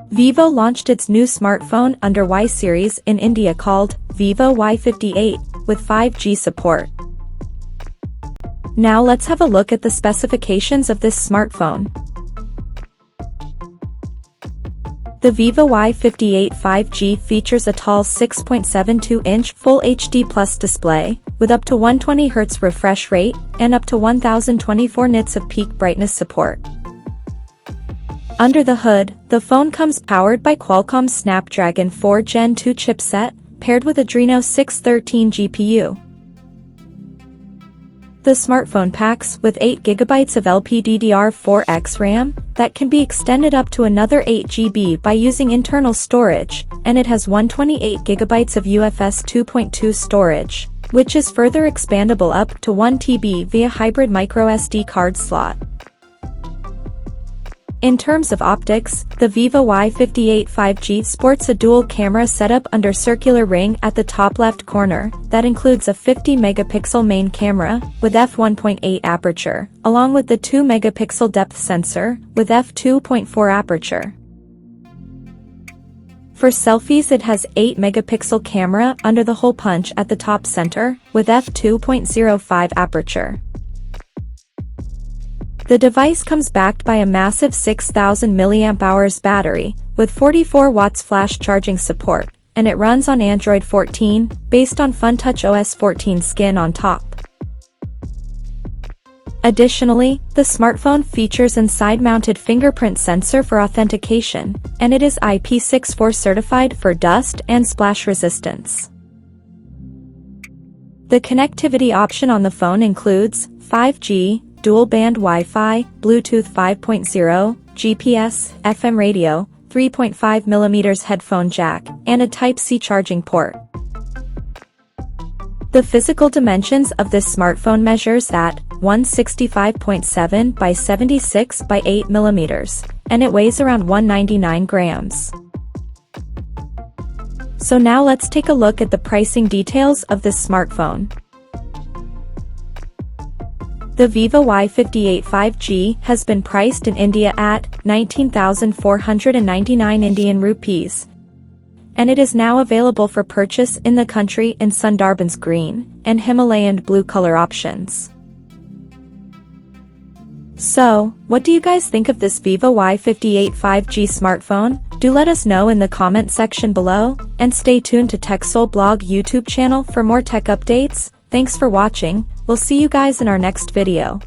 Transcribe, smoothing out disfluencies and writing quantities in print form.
Vivo launched its new smartphone under Y series in India called Vivo Y58 with 5G support. Now let's have a look at the specifications of this smartphone. The Vivo Y58 5G features a tall 6.72-inch Full HD Plus display, with up to 120Hz refresh rate, and up to 1024 nits of peak brightness support. Under the hood, the phone comes powered by Qualcomm's Snapdragon 4 Gen 2 chipset, paired with Adreno 613 GPU. The smartphone packs with 8GB of LPDDR4X RAM that can be extended up to another 8GB by using internal storage, and it has 128GB of UFS 2.2 storage, which is further expandable up to 1TB via hybrid microSD card slot. In terms of optics, the Vivo Y58 5G sports a dual-camera setup under circular ring at the top left corner that includes a 50-megapixel main camera with f1.8 aperture, along with the 2-megapixel depth sensor with f2.4 aperture. For selfies, it has 8-megapixel camera under the hole punch at the top center with f2.05 aperture. The device comes backed by a massive 6,000 mAh battery, with 44 watts flash charging support, and it runs on Android 14, based on FunTouch OS 14 skin on top. Additionally, the smartphone features an side-mounted fingerprint sensor for authentication, and it is IP64 certified for dust and splash resistance. The connectivity option on the phone includes 5G, dual-band Wi-Fi, Bluetooth 5.0, GPS, FM radio, 3.5mm headphone jack, and a Type-C charging port. The physical dimensions of this smartphone measures at 165.7 by 76 by 8mm, and it weighs around 199 grams. So now let's take a look at the pricing details of this smartphone. The Vivo Y58 5G has been priced in India at 19,499 Indian rupees, and it is now available for purchase in the country in Sundarbans green and Himalayan blue color options. So, what do you guys think of this Vivo Y58 5G smartphone? Do let us know in the comment section below, and stay tuned to TechSole Blog YouTube channel for more tech updates. Thanks for watching. We'll see you guys in our next video.